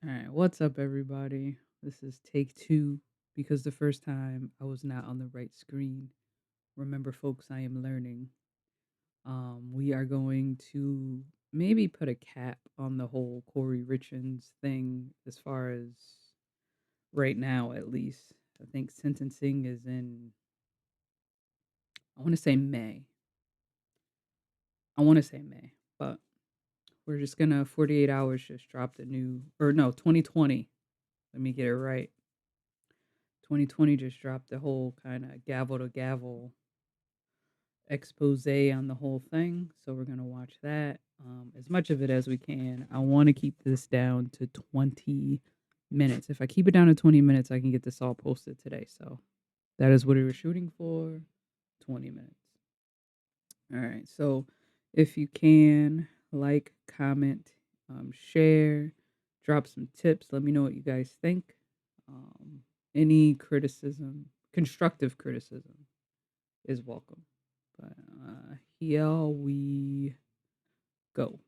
All right, what's up, everybody? This is take two because the first time I was not on the right screen. Remember, folks, I am learning. We are going to maybe put a cap on the whole Kouri Richins thing as far as right now, at least. I think sentencing is in, I want to say May. But we're just gonna 48 hours just drop the new, or no, 2020. Let me get it right. 2020 just dropped the whole kind of gavel to gavel expose on the whole thing. So we're going to watch that as much of it as we can. I want to keep this down to 20 minutes. If I keep it down to 20 minutes, I can get this all posted today. So that is what we were shooting for, 20 minutes. All right. So if you can, like, comment, share, drop some tips. Let me know what you guys think. Any criticism, constructive criticism is welcome. But here we go.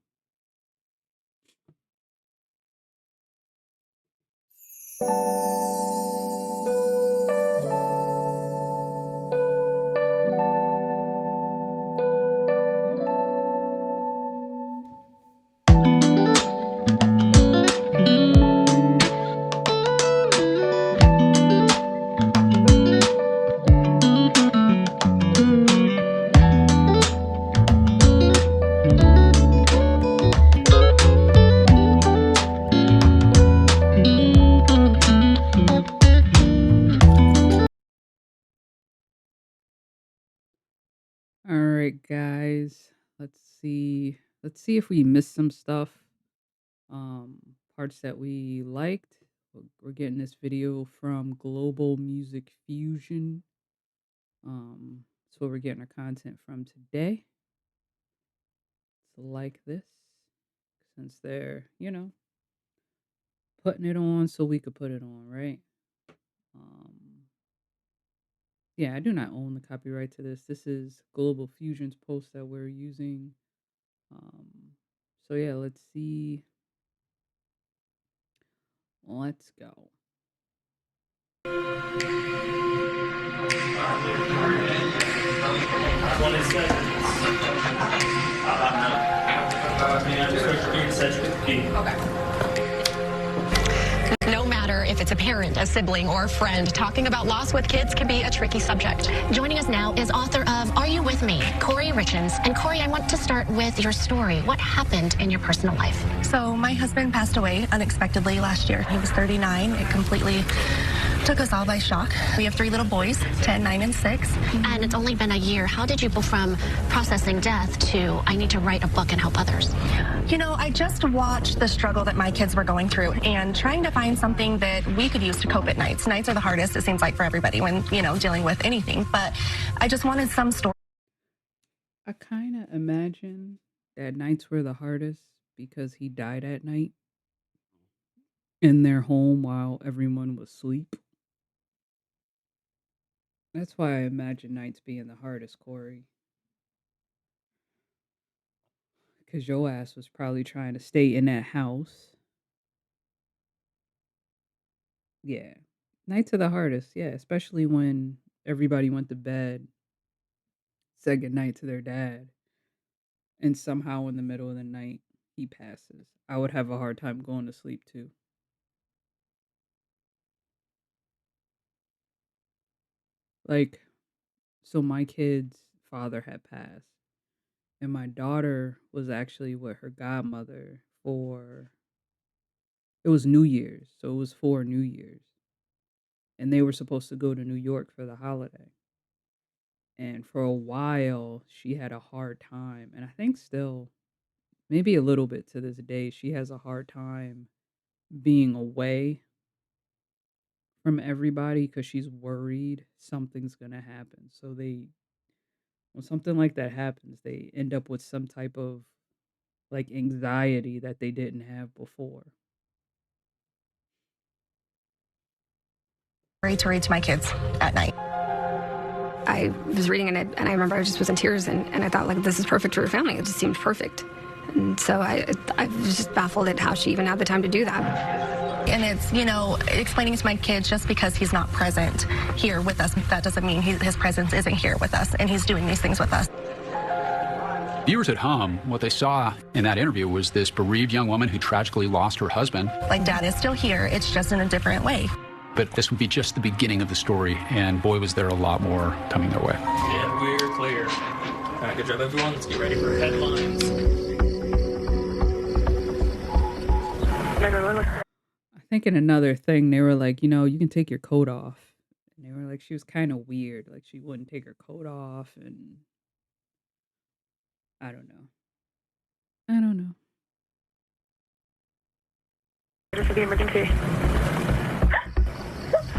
All right, guys. Let's see. Let's see if we missed some stuff. Parts that we liked. We're getting this video from Global Music Fusion. That's where we're getting our content from today. So like this, since they're, putting it on so we could put it on, right? Yeah, I do not own the copyright to this. This is Global Fusion's post that we're using. So yeah, let's see. Let's go. No matter if it's a parent, a sibling, or a friend, talking about loss with kids can be a tricky subject. Joining us now is author of Are You With Me? Kouri Richins. And Kouri, I want to start with your story. What happened in your personal life? So my husband passed away unexpectedly last year. He was 39. It completely took us all by shock. We have 3 little boys, 10, 9, and 6. And it's only been a year. How did you go from processing death to I need to write a book and help others? You know, I just watched the struggle that my kids were going through and trying to find something that we could use to cope at nights. Nights are the hardest, it seems like, for everybody when, dealing with anything. But I just wanted some story. I kind of imagine that nights were the hardest because he died at night in their home while everyone was asleep. That's why I imagine nights being the hardest, Kouri. Because your ass was probably trying to stay in that house. Yeah. Nights are the hardest, yeah. Especially when everybody went to bed, said goodnight to their dad, and somehow in the middle of the night, he passes. I would have a hard time going to sleep, too. Like, so my kid's father had passed. And my daughter was actually with her godmother for, it was New Year's. So it was for New Year's. And they were supposed to go to New York for the holiday. And for a while, she had a hard time. And I think still, maybe a little bit to this day, she has a hard time being away from everybody because she's worried something's going to happen. So when something like that happens, they end up with some type of like anxiety that they didn't have before. To read to my kids at night. I was reading it, and I remember I just was in tears, and I thought, like, this is perfect for her family. It just seemed perfect. And so I was just baffled at how she even had the time to do that. And it's, explaining to my kids just because he's not present here with us, that doesn't mean his presence isn't here with us and he's doing these things with us. Viewers at home, what they saw in that interview was this bereaved young woman who tragically lost her husband. Like, Dad is still here, it's just in a different way. But this would be just the beginning of the story, and boy, was there a lot more coming their way. Yeah, we're clear. All right, good job, everyone. Let's get ready for headlines. I think in another thing, they were like, you can take your coat off. And they were like, she was kind of weird. Like, she wouldn't take her coat off, and I don't know. This is the emergency.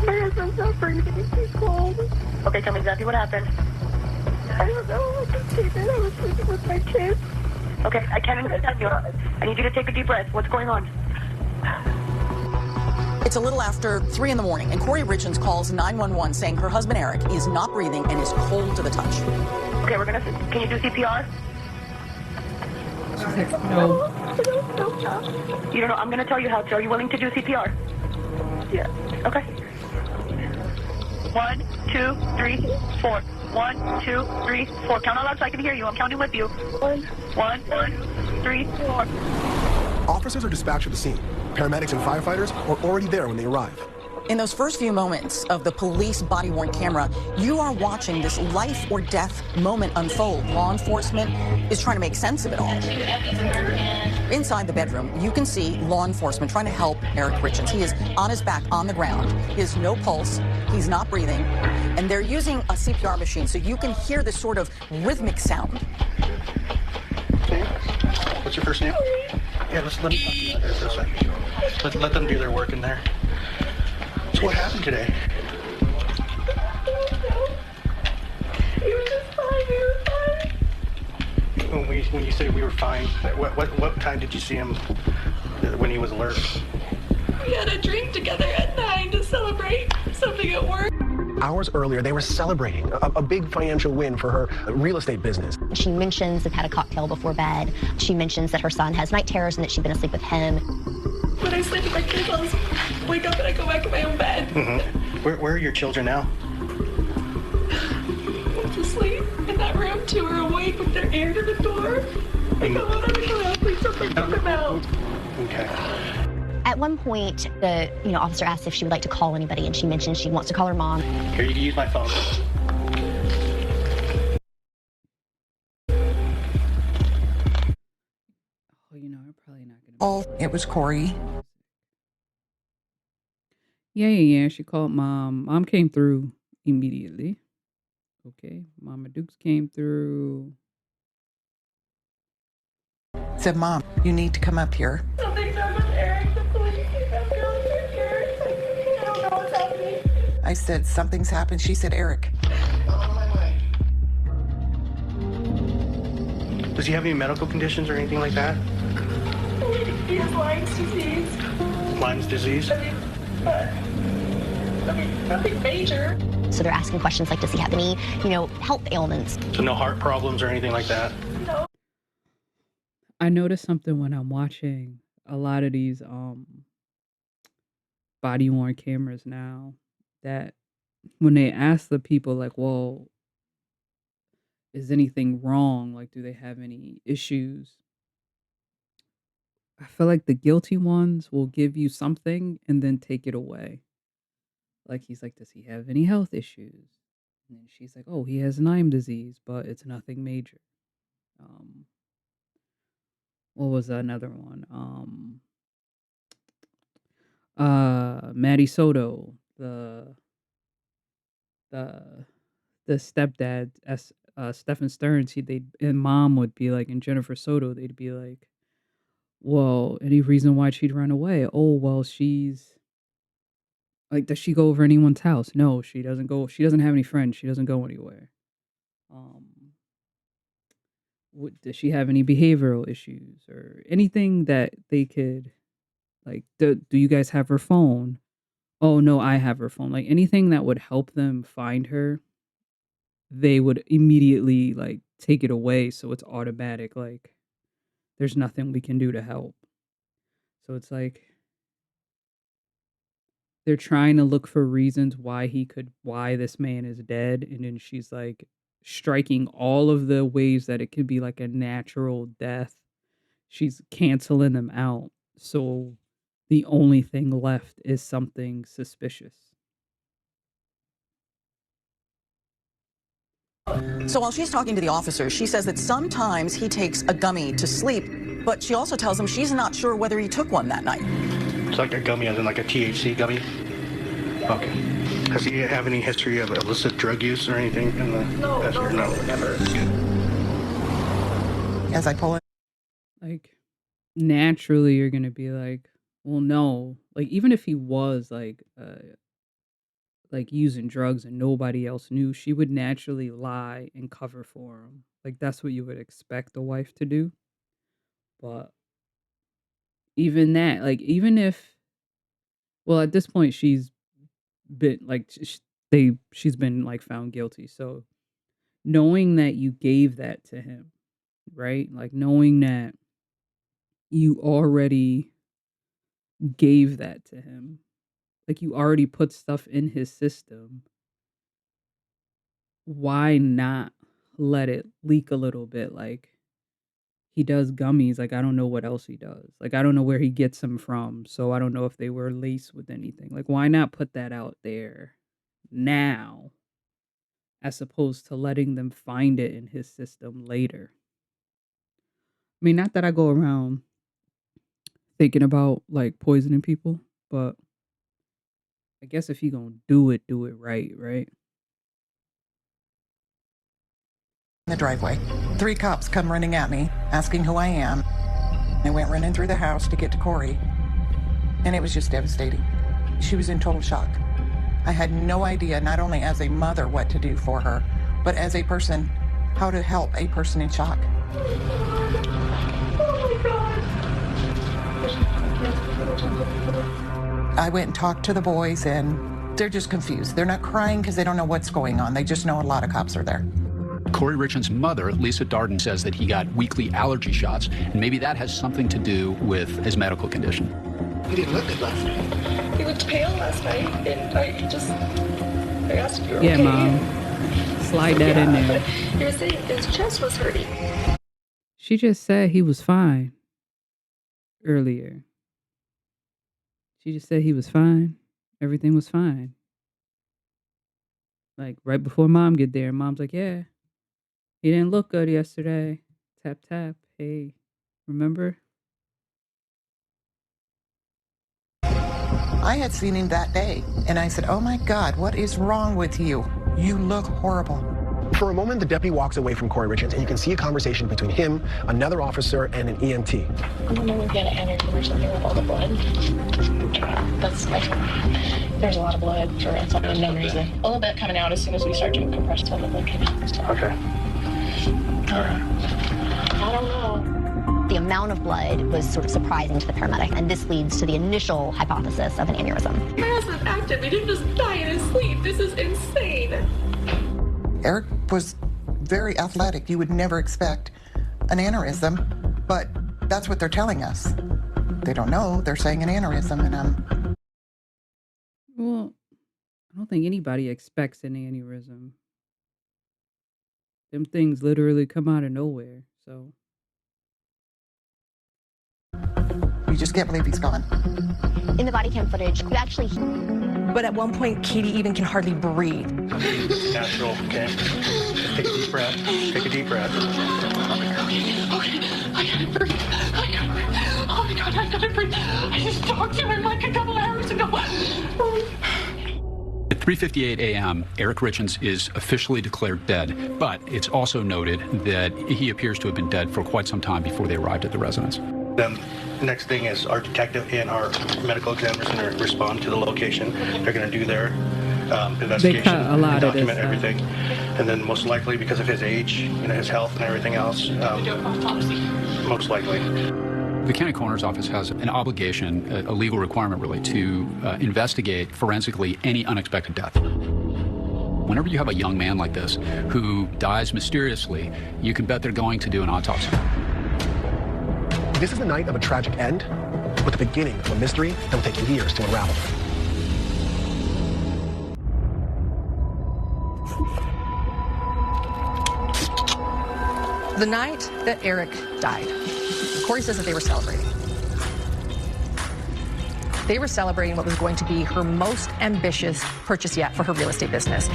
My husband's not breathing. He's cold. Okay, tell me exactly what happened. I don't know. I just came in. I was sleeping with my kids. Okay, I can't understand you. I need you to take a deep breath. What's going on? It's a little after 3 in the morning, and Kouri Richins calls 911 saying her husband Eric is not breathing and is cold to the touch. Okay, can you do CPR? She's like, no. You don't know. I'm going to tell you how to. Are you willing to do CPR? Yeah. Okay. 1, 2, 3, 4. 1, 2, 3, 4. Count out loud so I can hear you. I'm counting with you. 1, 2, 3, 4. Officers are dispatched to the scene. Paramedics and firefighters are already there when they arrive. In those first few moments of the police body-worn camera, you are watching this life or death moment unfold. Law enforcement is trying to make sense of it all. Inside the bedroom, you can see law enforcement trying to help Eric Richins. He is on his back on the ground. He has no pulse. He's not breathing. And they're using a CPR machine, so you can hear this sort of rhythmic sound. Okay. What's your first name? Yeah, let me talk to you about this for a second. Let them do their work in there. So what happened today? He was just fine. When you say we were fine, what time did you see him when he was alert? We had a drink together at 9 to celebrate something at work. Hours earlier, they were celebrating a big financial win for her real estate business. She mentions they've had a cocktail before bed. She mentions that her son has night terrors and that she's been asleep with him. When I sleep with my kids, I'll just wake up and I go back to my own bed. Mm-hmm. Where are your children now? One's asleep in that room. 2 are awake with their ear to the door. I go out, please something took them out. Okay. At one point, the officer asked if she would like to call anybody, and she mentioned she wants to call her mom. Here, you can use my phone. I'm probably not gonna. Oh, it was Kouri. Yeah. She called mom. Mom came through immediately. Okay, Mama Dukes came through. Said, Mom, you need to come up here. Something's happened with Eric. The police came up here. I'm scared. I don't know what's happening. I said, something's happened. She said, Eric. Does he have any medical conditions or anything like that? He has Lyme's disease. Lyme's disease? Nothing major. So they're asking questions like, does he have any, health ailments? So no heart problems or anything like that? No. I noticed something when I'm watching a lot of these body worn cameras now, that when they ask the people like, well, is anything wrong? Like, do they have any issues? I feel like the guilty ones will give you something and then take it away. Like, he's like, does he have any health issues? And then she's like, oh, he has Lyme disease, but it's nothing major. What was another one? Maddie Soto, the stepdad, Stephen Stearns, and mom would be like, and Jennifer Soto, they'd be like, well, any reason why she'd run away? Oh, well, she's like, does she go over anyone's house? No, she doesn't go. She doesn't have any friends. She doesn't go anywhere. Does she have any behavioral issues or anything that they could, like, do you guys have her phone? Oh, no, I have her phone. Like, anything that would help them find her, they would immediately, like, take it away. So it's automatic. Like, there's nothing we can do to help. So it's like, they're trying to look for reasons why this man is dead, and then she's like striking all of the ways that it could be like a natural death. She's canceling them out. So the only thing left is something suspicious. So while she's talking to the officer, she says that sometimes he takes a gummy to sleep, but she also tells him she's not sure whether he took one that night. It's like a gummy, as in like a THC gummy? Okay. Does he have any history of illicit drug use or anything in the past year? No, never. As I pull it. Like, naturally you're going to be like, well, no. Like, even if he was like using drugs and nobody else knew, she would naturally lie and cover for him. Like, that's what you would expect a wife to do. But even that, like, even if, well, at this point she's been like, she's been like found guilty. So knowing that you gave that to him, right? Like, knowing that you already gave that to him, like, you already put stuff in his system, why not let it leak a little bit? Like, he does gummies. Like, I don't know what else he does. Like, I don't know where he gets them from. So I don't know if they were laced with anything. Like, why not put that out there now as opposed to letting them find it in his system later? I mean, not that I go around thinking about like poisoning people, but I guess if you're gonna do it right, right? In the driveway, 3 cops come running at me, asking who I am. I went running through the house to get to Kouri, and it was just devastating. She was in total shock. I had no idea, not only as a mother, what to do for her, but as a person, how to help a person in shock. I went and talked to the boys, and they're just confused. They're not crying because they don't know what's going on. They just know a lot of cops are there. Kouri Richins' mother, Lisa Darden, says that he got weekly allergy shots, and maybe that has something to do with his medical condition. He didn't look good last night. He looked pale last night, and I asked if you were Yeah, okay. Mom. Slide that in there. You were saying his chest was hurting. She just said he was fine earlier. She just said he was fine. Everything was fine. Like, right before Mom get there, Mom's like, yeah, he didn't look good yesterday. Tap, tap. Hey, remember? I had seen him that day, and I said, oh my God, what is wrong with you? You look horrible. For a moment, the deputy walks away from Kouri Richins, and you can see a conversation between him, another officer, and an EMT. I'm wondering if you had an aneurysm or something with all the blood. That's like, there's a lot of blood for some unknown reason. A little bit coming out as soon as we start doing compression, so the blood came out. So. Okay. All right. I don't know. The amount of blood was sort of surprising to the paramedic, and this leads to the initial hypothesis of an aneurysm. My husband's active. He didn't just die in his sleep. This is insane. Eric was very athletic. You would never expect an aneurysm, but that's what they're telling us. They don't know. They're saying an aneurysm, and Well, I don't think anybody expects an aneurysm. Them things literally come out of nowhere, so. you just can't believe he's gone. In the body cam footage, you actually... But at one point, Katie even can hardly breathe. It's natural, okay? Just take a deep breath. Take a deep breath. Okay, I gotta breathe. I gotta breathe. Oh my God, I gotta breathe. I just talked to him like a couple hours ago. At 3:58 a.m., Eric Richins is officially declared dead, but it's also noted that he appears to have been dead for quite some time before they arrived at the residence. Then the next thing is our detective and our medical examiner is going to respond to the location. They're going to do their investigation, They cut a lot of this document everything, and then most likely because of his age, his health and everything else, Do an autopsy. most likely. The county coroner's office has an obligation, a legal requirement really, to investigate forensically any unexpected death. Whenever you have a young man like this who dies mysteriously, you can bet they're going to do an autopsy. This is the night of a tragic end, but the beginning of a mystery that will take years to unravel. The night that Eric died, Kouri says that they were celebrating. They were celebrating what was going to be her most ambitious purchase yet for her real estate business.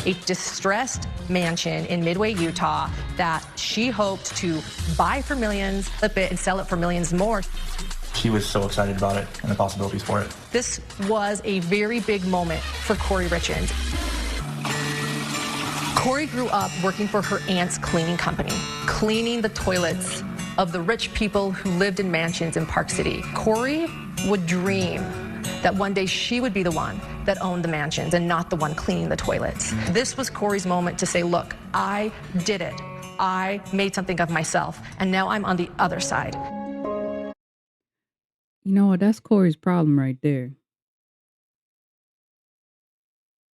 A distressed mansion in Midway, Utah that she hoped to buy for millions, flip it, and sell it for millions more. She was so excited about it and the possibilities for it. This was a very big moment for Kouri Richins. Kouri grew up working for her aunt's cleaning company, cleaning the toilets of the rich people who lived in mansions in Park City. Kouri would dream that one day she would be the one that owned the mansions and not the one cleaning the toilets. This was Kouri's moment to say, look, I did it. I made something of myself, and now I'm on the other side. You know what? That's Kouri's problem right there.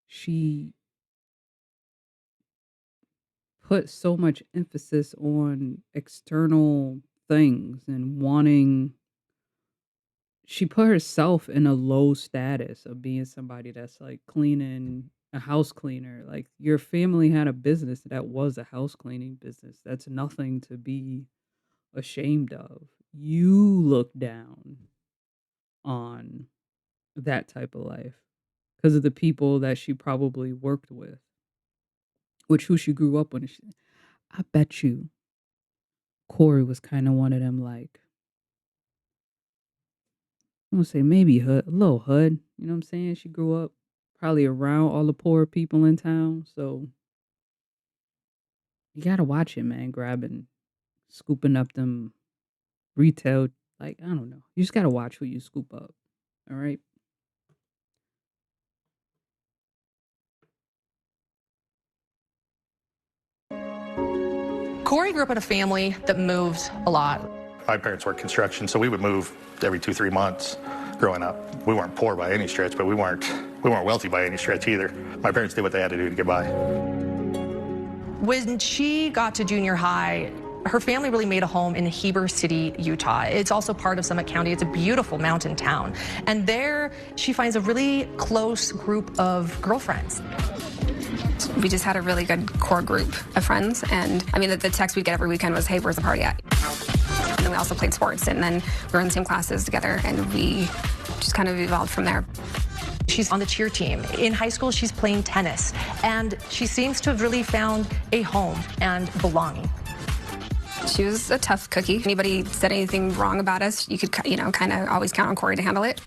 She put so much emphasis on external things and wanting. She put herself in a low status of being somebody that's like cleaning, a house cleaner. Like your family had a business that was a house cleaning business. That's nothing to be ashamed of. You look down on that type of life because of the people that she probably worked with, who she grew up with. I bet you Kouri was kind of one of them, like, I'm gonna say maybe hood, a little hood. You know what I'm saying? She grew up probably around all the poor people in town. So you gotta watch it, man. Grabbing, scooping up them retail, like, I don't know. You just gotta watch who you scoop up. All right. Kouri grew up in a family that moved a lot. My parents worked construction, so we would move every 2-3 months growing up. We weren't poor by any stretch, but we weren't wealthy by any stretch either. My parents did what they had to do to get by. When she got to junior high, her family really made a home in Heber City, Utah. It's also part of Summit County. It's a beautiful mountain town. And there she finds a really close group of girlfriends. We just had a really good core group of friends. And I mean, the text we'd get every weekend was, hey, where's the party at? And then we also played sports. And then we were in the same classes together. And we just kind of evolved from there. She's on the cheer team. In high school, she's playing tennis. And she seems to have really found a home and belonging. She was a tough cookie. Anybody said anything wrong about us, you could, kind of always count on Kouri to handle it.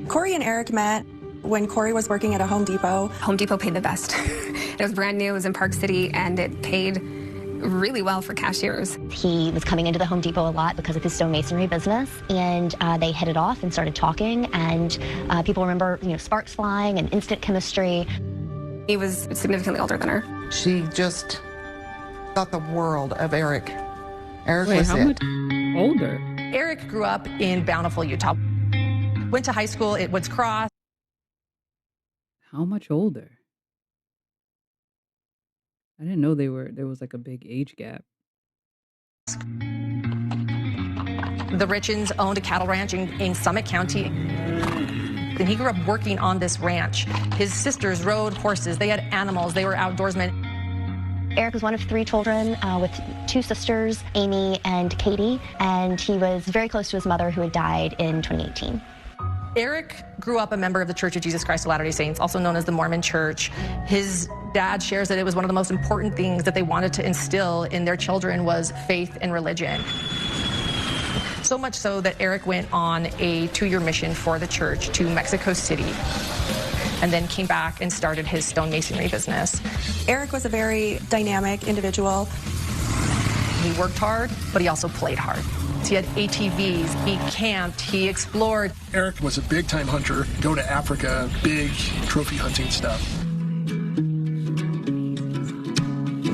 Kouri and Eric met when Kouri was working at a Home Depot. Home Depot paid the best. It was brand new, it was in Park City, and it paid really well for cashiers. He was coming into the Home Depot a lot because of his stonemasonry business, and they hit it off and started talking, and people remember, sparks flying and instant chemistry. He was significantly older than her. She just thought the world of Eric. Eric Wait, was how it. much older? Eric grew up in Bountiful, Utah. Went to high school at Woods Cross. How much older? I didn't know there was like a big age gap. The Richins owned a cattle ranch in Summit County. And he grew up working on this ranch. His sisters rode horses. They had animals. They were outdoorsmen. Eric was one of 3 children with 2 sisters, Amy and Katie, and he was very close to his mother, who had died in 2018. Eric grew up a member of the Church of Jesus Christ of Latter-day Saints, also known as the Mormon Church. His dad shares that it was one of the most important things that they wanted to instill in their children was faith and religion. So much so that Eric went on a 2-year mission for the church to Mexico City, and then came back and started his stonemasonry business. Eric was a very dynamic individual. He worked hard, but he also played hard. He had ATVs, he camped, he explored. Eric was a big-time hunter, go to Africa, big trophy hunting stuff.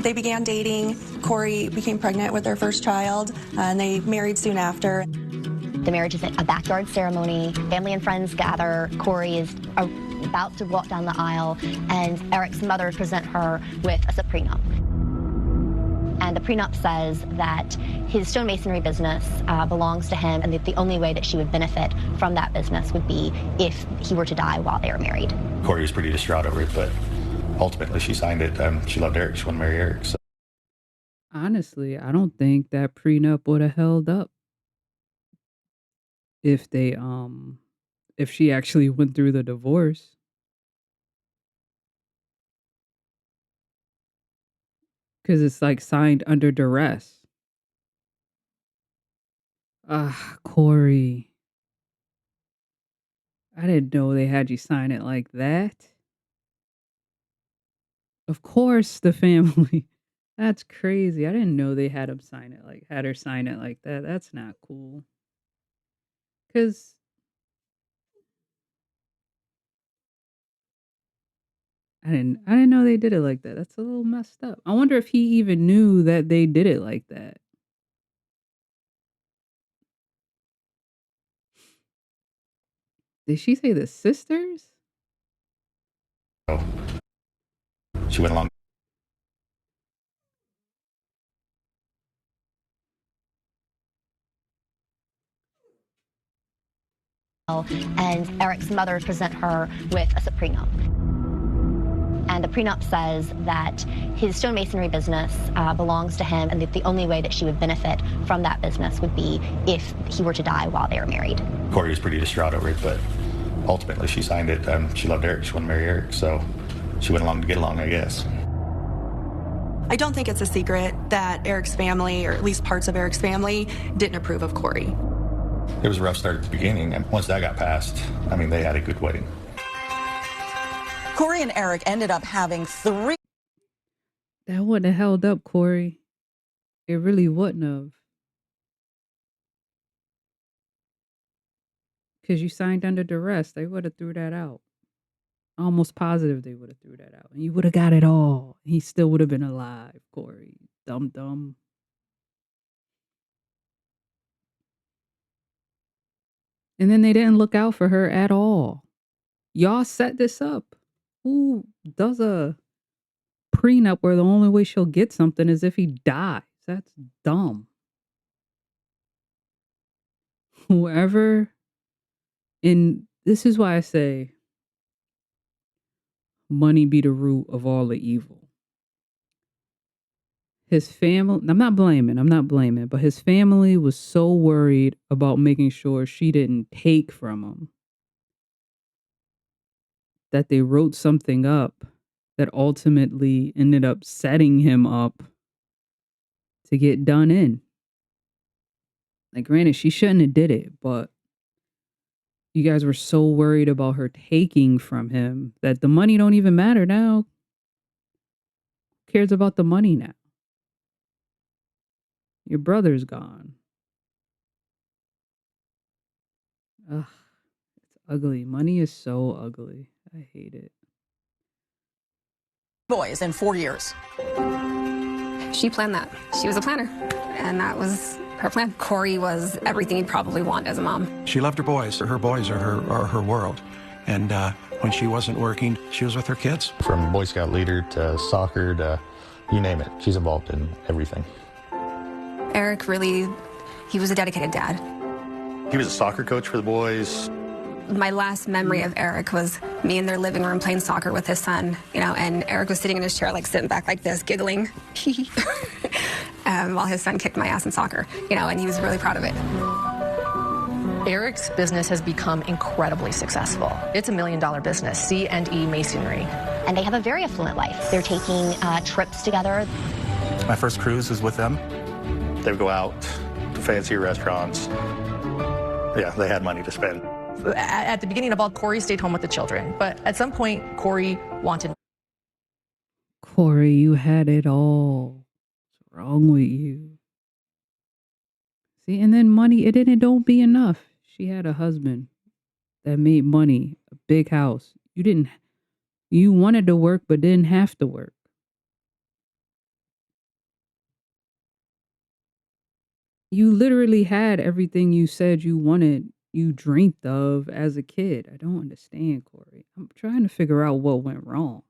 They began dating. Kouri became pregnant with their first child, and they married soon after. The marriage is a backyard ceremony. Family and friends gather. Kouri is about to walk down the aisle, and Eric's mother present her with a prenup. And the prenup says that his stonemasonry business belongs to him, and that the only way that she would benefit from that business would be if he were to die while they were married. Kouri was pretty distraught over it, but ultimately she signed it. She loved Eric. She wanted to marry Eric. So. Honestly, I don't think that prenup would have held up if they if she actually went through the divorce. Because it's like signed under duress. Kouri. I didn't know they had you sign it like that. Of course, the family. That's crazy. I didn't know they had had her sign it like that. That's not cool. Cause I didn't know they did it like that. That's a little messed up. I wonder if he even knew that they did it like that. Did she say the sisters? Oh. She went along. And Eric's mother present her with a prenup. And the prenup says that his stonemasonry business belongs to him, and that the only way that she would benefit from that business would be if he were to die while they were married. Kouri was pretty distraught over it, but ultimately she signed it. She loved Eric. She wanted to marry Eric. So she went along to get along, I guess. I don't think it's a secret that Eric's family, or at least parts of Eric's family, didn't approve of Kouri. It was a rough start at the beginning, and once that got passed, I mean, they had a good wedding. Kouri and Eric ended up having 3. That wouldn't have held up, Kouri. It really wouldn't have. Because you signed under duress. They would have threw that out. Almost positive they would have threw that out. And you would have got it all. He still would have been alive, Kouri. Dumb. And then they didn't look out for her at all. Y'all set this up. Who does a prenup where the only way she'll get something is if he dies? That's dumb. Whoever, and this is why I say money be the root of all the evil. His family, I'm not blaming, but his family was so worried about making sure she didn't take from him that they wrote something up that ultimately ended up setting him up to get done in. Like, granted, she shouldn't have did it, but you guys were so worried about her taking from him that the money don't even matter now. Who cares about the money now? Your brother's gone. Ugh, it's ugly. Money is so ugly. I hate it. Boys in 4 years. She planned that. She was a planner, and that was her plan. Kouri was everything you'd probably want as a mom. She loved her boys. Her boys are her world. And when she wasn't working, she was with her kids. From Boy Scout leader to soccer to you name it. She's involved in everything. Eric he was a dedicated dad. He was a soccer coach for the boys. My last memory of Eric was me in their living room playing soccer with his son, and Eric was sitting in his chair, like sitting back like this, giggling, while his son kicked my ass in soccer, and he was really proud of it. Eric's business has become incredibly successful. It's $1 million business, C&E Masonry. And they have a very affluent life. They're taking trips together. My first cruise was with them. They would go out to fancy restaurants. Yeah, they had money to spend. At the beginning of all, Kouri stayed home with the children. But at some point, Kouri wanted... Kouri, you had it all. What's wrong with you? See, and then money, it don't be enough. She had a husband that made money, a big house. You wanted to work, but didn't have to work. You literally had everything you said you wanted, you dreamed of as a kid. I don't understand, Kouri. I'm trying to figure out what went wrong.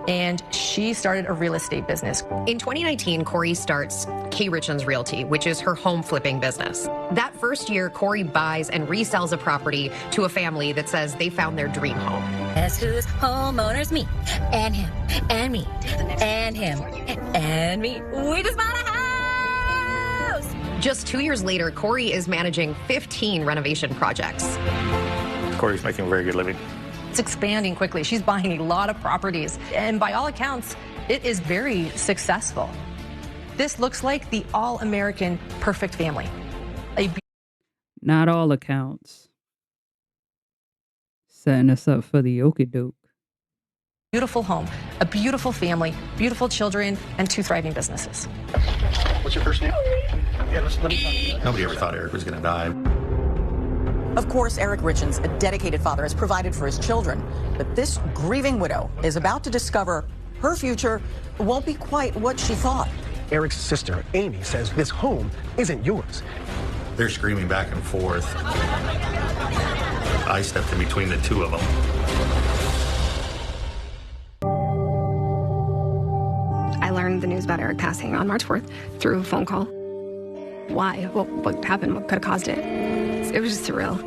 And she started a real estate business. In 2019, Kouri starts Kouri Richins Realty, which is her home flipping business. That first year, Kouri buys and resells a property to a family that says they found their dream home. Guess who's homeowners? Me and him and me and him and me. We just bought a house! Just 2 years later, Kouri is managing 15 renovation projects. Kouri's making a very good living. It's expanding quickly. She's buying a lot of properties. And by all accounts, it is very successful. This looks like the all-American perfect family. Not all accounts. Setting us up for the okie-doke. Beautiful home, a beautiful family, beautiful children, and 2 thriving businesses. What's your first name? Yeah, let me talk to you. Nobody ever thought Eric was going to die. Of course, Eric Richins, a dedicated father, has provided for his children. But this grieving widow is about to discover her future won't be quite what she thought. Eric's sister, Amy, says this home isn't yours. They're screaming back and forth. I stepped in between the two of them. I learned the news about Eric passing on March 4th through a phone call. Why? What happened? What could have caused it? It was just surreal.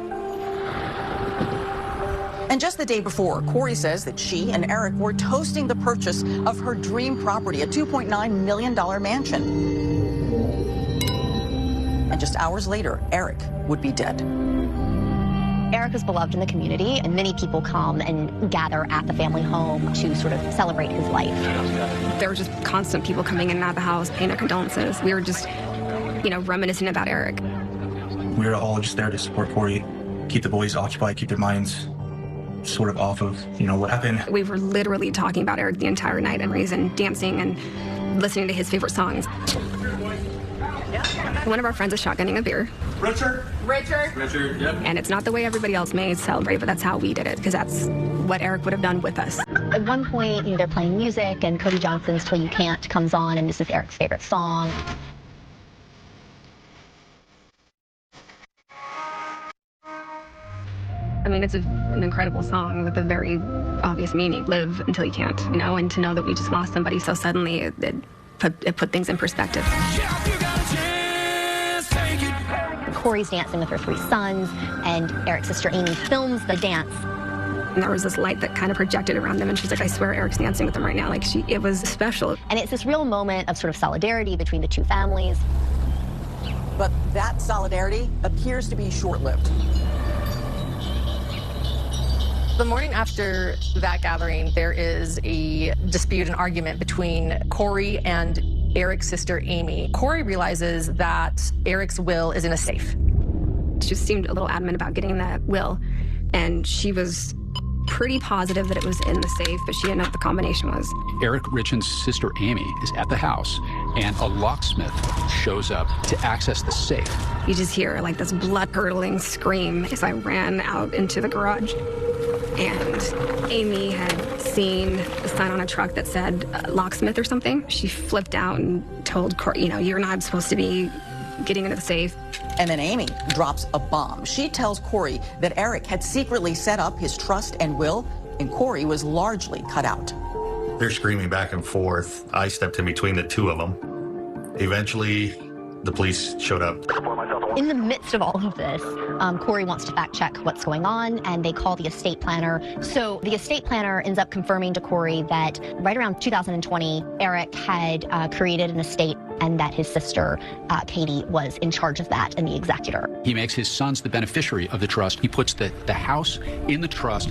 And just the day before, Kouri says that she and Eric were toasting the purchase of her dream property, a $2.9 million mansion. And just hours later, Eric would be dead. Eric is beloved in the community, and many people come and gather at the family home to sort of celebrate his life. There were just constant people coming in and out of the house, paying their condolences. We were just, reminiscing about Eric. We were all just there to support Kouri, keep the boys occupied, keep their minds sort of off of, what happened. We were literally talking about Eric the entire night and raising, dancing, and listening to his favorite songs. One of our friends is shotgunning a beer. Richard, yep. And it's not the way everybody else may celebrate, but that's how we did it, because that's what Eric would have done with us. At one point, they're playing music, and Cody Johnson's Till You Can't comes on, and this is Eric's favorite song. I mean, it's an incredible song with a very obvious meaning. Live until you can't, and to know that we just lost somebody so suddenly, it put things in perspective. Kouri's dancing with her 3 sons, and Eric's sister Amy films the dance. And there was this light that kind of projected around them, and she's like, I swear Eric's dancing with them right now. It was special. And it's this real moment of sort of solidarity between the 2 families. But that solidarity appears to be short-lived. The morning after that gathering, there is a dispute, an argument between Kouri and Eric's sister, Amy. Kouri realizes that Eric's will is in a safe. She seemed a little adamant about getting that will, and she was pretty positive that it was in the safe, but she didn't know what the combination was. Eric Richins' sister, Amy, is at the house, and a locksmith shows up to access the safe. You just hear this blood-curdling scream as I ran out into the garage. And Amy had seen a sign on a truck that said locksmith or something. She flipped out and told Kouri, you're not supposed to be getting into the safe. And then Amy drops a bomb. She tells Kouri that Eric had secretly set up his trust and will, and Kouri was largely cut out. They're screaming back and forth. I stepped in between the two of them. Eventually, the police showed up. In the midst of all of this, Kouri wants to fact check what's going on, and they call the estate planner. So the estate planner ends up confirming to Kouri that right around 2020, Eric had created an estate, and that his sister, Katie, was in charge of that and the executor. He makes his sons the beneficiary of the trust. He puts the house in the trust.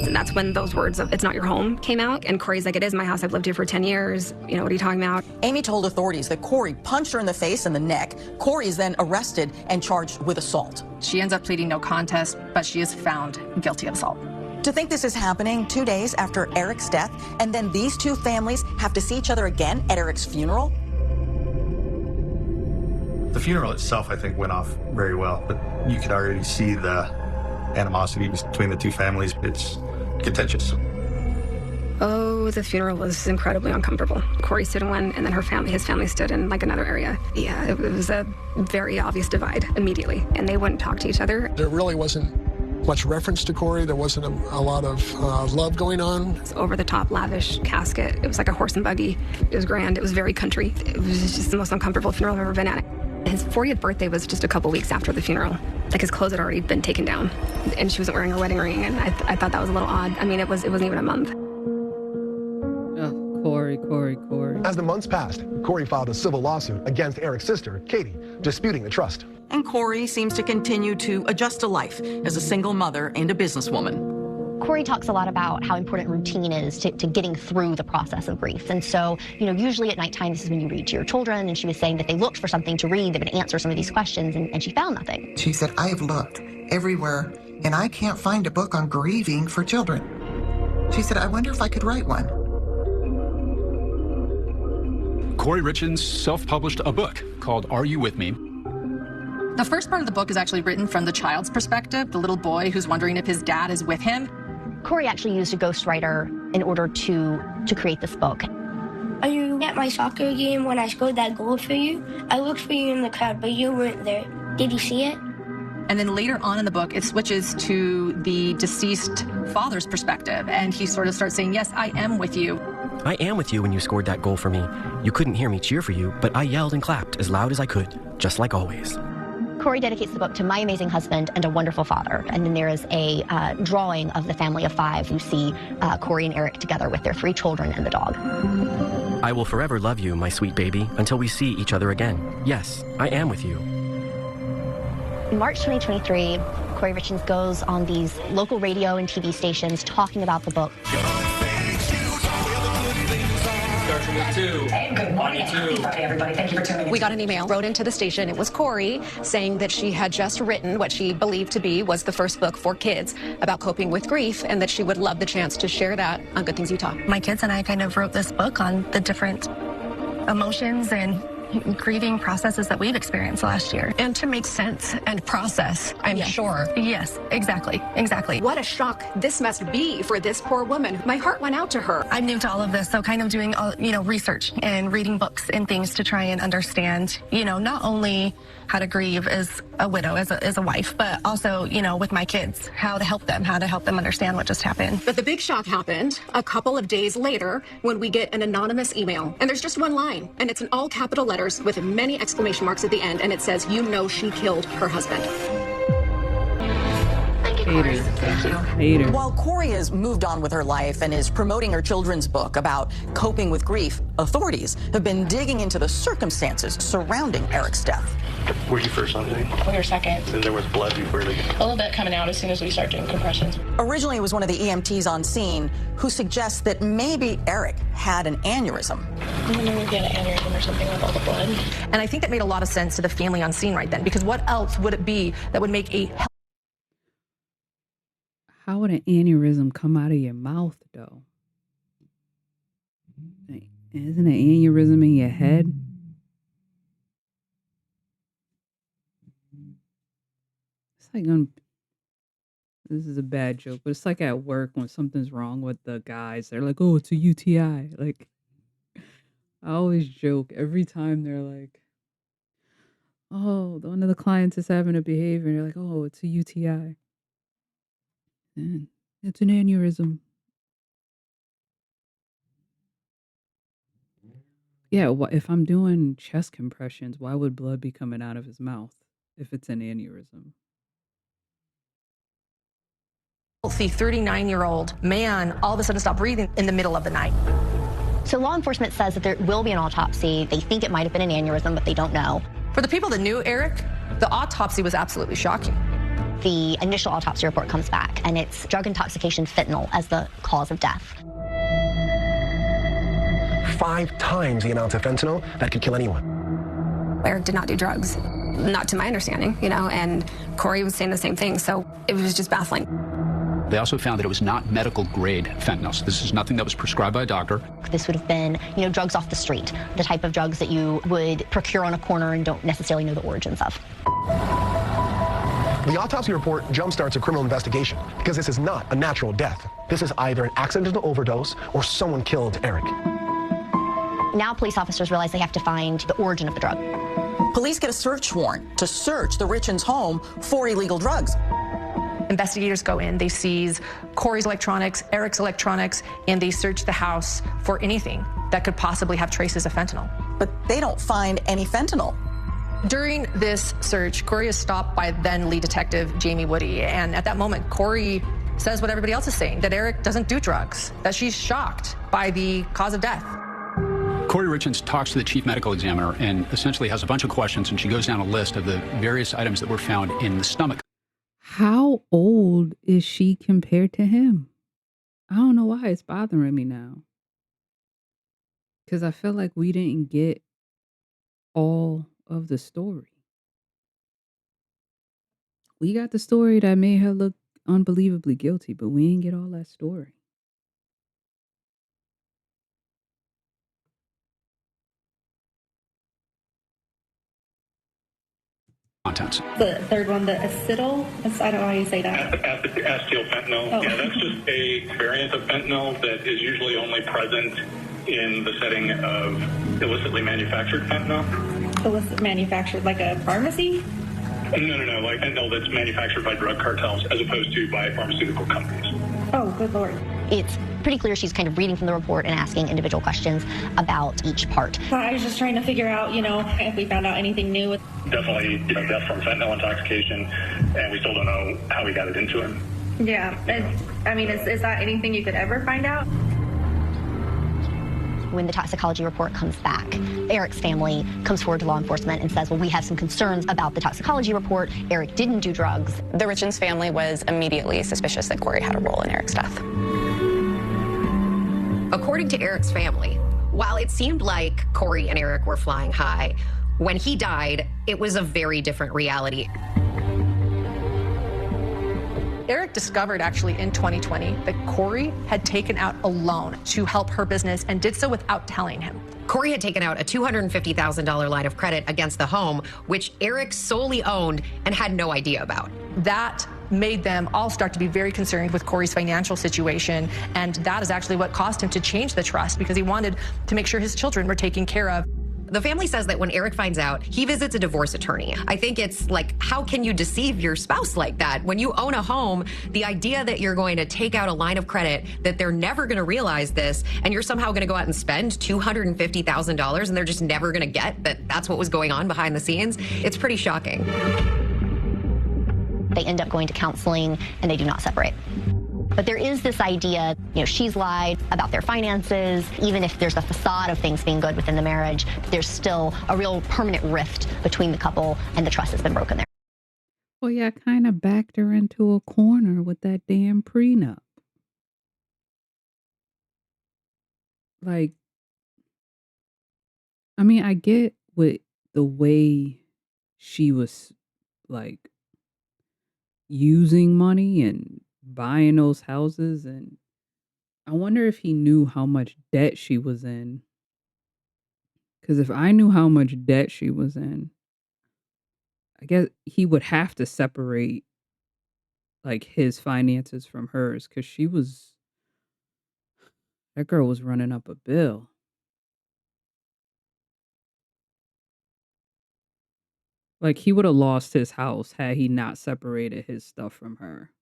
And that's when those words of, it's not your home, came out. And Kouri's like, it is my house. I've lived here for 10 years. What are you talking about? Amy told authorities that Kouri punched her in the face and the neck. Kouri is then arrested and charged with assault. She ends up pleading no contest, but she is found guilty of assault. To think this is happening 2 days after Eric's death, and then these 2 families have to see each other again at Eric's funeral? The funeral itself, I think, went off very well, but you could already see the animosity between the 2 families. It's contentious. Oh, the funeral was incredibly uncomfortable. Kouri stood in one, and then his family stood in another area. Yeah, it was a very obvious divide immediately, and they wouldn't talk to each other. There really wasn't much reference to Kouri. There wasn't a lot of love going on. It's over-the-top, lavish casket. It was like a horse and buggy. It was grand. It was very country. It was just the most uncomfortable funeral I've ever been at. His 40th birthday was just a couple weeks after the funeral. Like, his clothes had already been taken down, and she wasn't wearing her wedding ring, and I thought that was a little odd. I mean, it wasn't even a month. Oh, Kouri. As the months passed, Kouri filed a civil lawsuit against Eric's sister, Katie, disputing the trust. And Kouri seems to continue to adjust to life as a single mother and a businesswoman. Kouri talks a lot about how important routine is to getting through the process of grief. And so, usually at nighttime, this is when you read to your children, and she was saying that they looked for something to read that would answer some of these questions, and she found nothing. She said, I have looked everywhere, and I can't find a book on grieving for children. She said, I wonder if I could write one. Kouri Richins self-published a book called Are You With Me? The first part of the book is actually written from the child's perspective, the little boy who's wondering if his dad is with him. Kouri actually used a ghostwriter in order to create this book. Are you at my soccer game when I scored that goal for you? I looked for you in the crowd, but you weren't there. Did you see it? And then later on in the book, it switches to the deceased father's perspective, and he sort of starts saying, yes, I am with you. I am with you when you scored that goal for me. You couldn't hear me cheer for you, but I yelled and clapped as loud as I could, just like always. Kouri dedicates the book to my amazing husband and a wonderful father. And then there is a drawing of the family of 5. You see Kouri and Eric together with their 3 children and the dog. I will forever love you, my sweet baby, until we see each other again. Yes, I am with you. In March 2023, Kouri Richins goes on these local radio and TV stations talking about the book. Good morning. Okay, everybody, thank you for tuning in. We got an email, wrote into the station. It was Kouri saying that she had just written what she believed to be was the first book for kids about coping with grief, and that she would love the chance to share that on Good Things Utah. My kids and I kind of wrote this book on the different emotions and grieving processes that we've experienced last year. And to make sense and process, I'm sure. Yes, exactly. What a shock this must be for this poor woman. My heart went out to her. I'm new to all of this, so kind of doing, research and reading books and things to try and understand, not only how to grieve as a widow, as a wife, but also, with my kids, how to help them understand what just happened. But the big shock happened a couple of days later when we get an anonymous email. And there's just one line, and it's in all capital letters with many exclamation marks at the end, and it says, she killed her husband. Hater. While Kouri has moved on with her life and is promoting her children's book about coping with grief, authorities have been digging into the circumstances surrounding Eric's death. Were you first on duty? We were second. And there was blood before they... A little bit coming out as soon as we start doing compressions. Originally, it was one of the EMTs on scene who suggests that maybe Eric had an aneurysm. I don't know if he had an aneurysm or something with all the blood. And I think that made a lot of sense to the family on scene right then, because what else would it be that would make a... How would an aneurysm come out of your mouth, though? Isn't an aneurysm in your head? It's like this is a bad joke, but it's like at work when something's wrong with the guys. They're like, "Oh, it's a UTI." Like, I always joke every time they're like, "Oh, one of the clients is having a behavior," and they're like, "Oh, it's a UTI." And it's an aneurysm. Yeah, if I'm doing chest compressions, why would blood be coming out of his mouth if it's an aneurysm? Healthy 39-year-old man all of a sudden stopped breathing in the middle of the night. So law enforcement says that there will be an autopsy. They think it might have been an aneurysm, but they don't know. For the people that knew Eric, the autopsy was absolutely shocking. The initial autopsy report comes back, and it's drug intoxication, fentanyl, as the cause of death. 5 times the amount of fentanyl that could kill anyone. Eric did not do drugs, not to my understanding, and Kouri was saying the same thing, so it was just baffling. They also found that it was not medical grade fentanyl. So this is nothing that was prescribed by a doctor. This would have been, drugs off the street, the type of drugs that you would procure on a corner and don't necessarily know the origins of. The autopsy report jumpstarts a criminal investigation because this is not a natural death. This is either an accidental overdose or someone killed Eric. Now police officers realize they have to find the origin of the drug. Police get a search warrant to search the Richins' home for illegal drugs. Investigators go in, they seize Kouri's electronics, Eric's electronics, and they search the house for anything that could possibly have traces of fentanyl. But they don't find any fentanyl. During this search, Kouri is stopped by then lead detective Jamie Woody, and at that moment, Kouri says what everybody else is saying, that Eric doesn't do drugs, that she's shocked by the cause of death. Kouri Richins talks to the chief medical examiner and essentially has a bunch of questions, and she goes down a list of the various items that were found in the stomach. How old is she compared to him? I don't know why it's bothering me now. Because I feel like we didn't get all of the story. We got the story that made her look unbelievably guilty, but we didn't get all that story. Contents. The third one, the acetyl, I don't know how you say that. Acetyl fentanyl. Oh. Yeah, that's just a variant of fentanyl that is usually only present in the setting of illicitly manufactured fentanyl. Illicit manufactured, like a pharmacy? No, like fentanyl that's manufactured by drug cartels as opposed to by pharmaceutical companies. Oh, good Lord. It's pretty clear she's kind of reading from the report and asking individual questions about each part. I was just trying to figure out, if we found out anything new. Definitely, death from fentanyl intoxication, and we still don't know how we got it into him. Yeah, is that anything you could ever find out? When the toxicology report comes back, Eric's family comes forward to law enforcement and says, well, we have some concerns about the toxicology report. Eric didn't do drugs. The Richins family was immediately suspicious that Kouri had a role in Eric's death. According to Eric's family, while it seemed like Kouri and Eric were flying high, when he died, it was a very different reality. Eric discovered actually in 2020 that Kouri had taken out a loan to help her business and did so without telling him. Kouri had taken out a $250,000 line of credit against the home, which Eric solely owned and had no idea about. That made them all start to be very concerned with Kouri's financial situation, and that is actually what caused him to change the trust, because he wanted to make sure his children were taken care of. The family says that when Eric finds out, he visits a divorce attorney. I think it's like, how can you deceive your spouse like that? When you own a home, the idea that you're going to take out a line of credit, that they're never going to realize this, and you're somehow going to go out and spend $250,000 and they're just never going to get that that's what was going on behind the scenes, it's pretty shocking. They end up going to counseling and they do not separate. But there is this idea, she's lied about their finances. Even if there's a facade of things being good within the marriage, there's still a real permanent rift between the couple, and the trust has been broken there. Well, yeah, kind of backed her into a corner with that damn prenup. Like, I get with the way she was, like, using money and buying those houses, and I wonder if he knew how much debt she was in. Because if I knew how much debt she was in, I guess he would have to separate, like, his finances from hers, because that girl was running up a bill. Like, he would have lost his house had he not separated his stuff from her.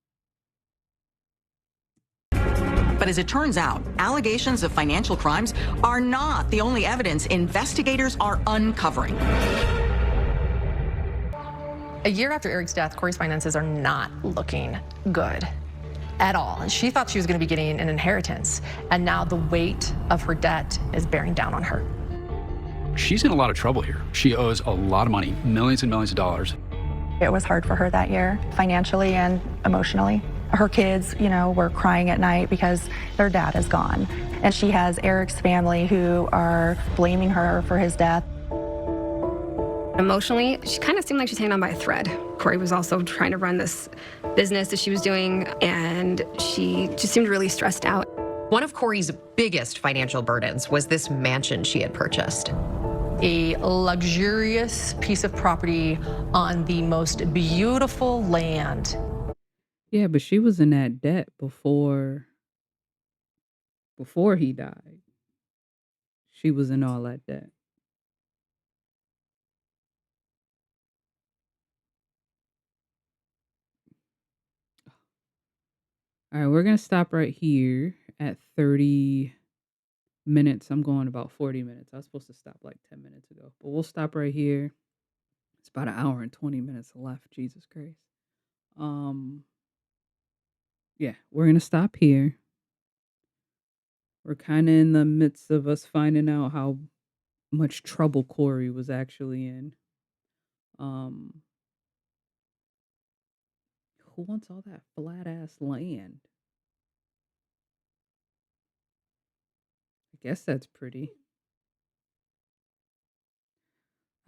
But as it turns out, allegations of financial crimes are not the only evidence investigators are uncovering. A year after Eric's death, Kouri's finances are not looking good at all. And she thought she was going to be getting an inheritance, and now the weight of her debt is bearing down on her. She's in a lot of trouble here. She owes a lot of money, millions and millions of dollars. It was hard for her that year, financially and emotionally. Her kids, were crying at night because their dad is gone. And she has Eric's family who are blaming her for his death. Emotionally, she kind of seemed like she's hanging on by a thread. Kouri was also trying to run this business that she was doing, and she just seemed really stressed out. One of Kouri's biggest financial burdens was this mansion she had purchased. A luxurious piece of property on the most beautiful land. Yeah, but she was in that debt before he died. She was in all that debt. All right, we're gonna stop right here at 30 minutes. I'm going about 40 minutes. I was supposed to stop like 10 minutes ago, but we'll stop right here. It's about an hour and 20 minutes left. Jesus Christ. Yeah, we're gonna stop here. We're kind of in the midst of us finding out how much trouble Kouri was actually in. Um, who wants all that flat ass land? I guess that's pretty.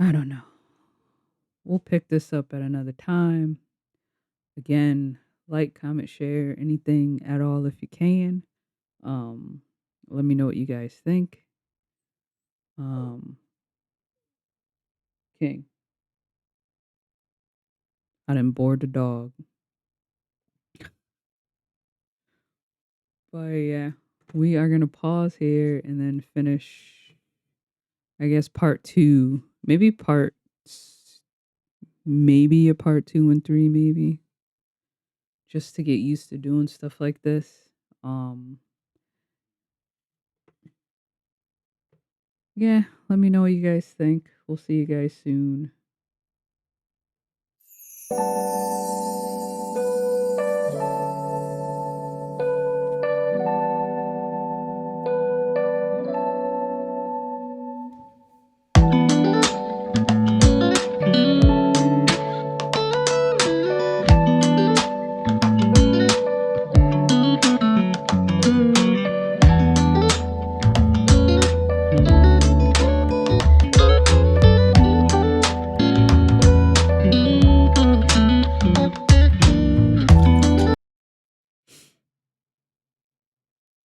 I don't know. We'll pick this up at another time. Again, like, comment, share, anything at all if you can. Let me know what you guys think. King. I done bored the dog. But yeah, we are gonna pause here and then finish, I guess, part 2. Maybe maybe a part 2 and 3, maybe. Just to get used to doing stuff like this. Yeah, let me know what you guys think. We'll see you guys soon.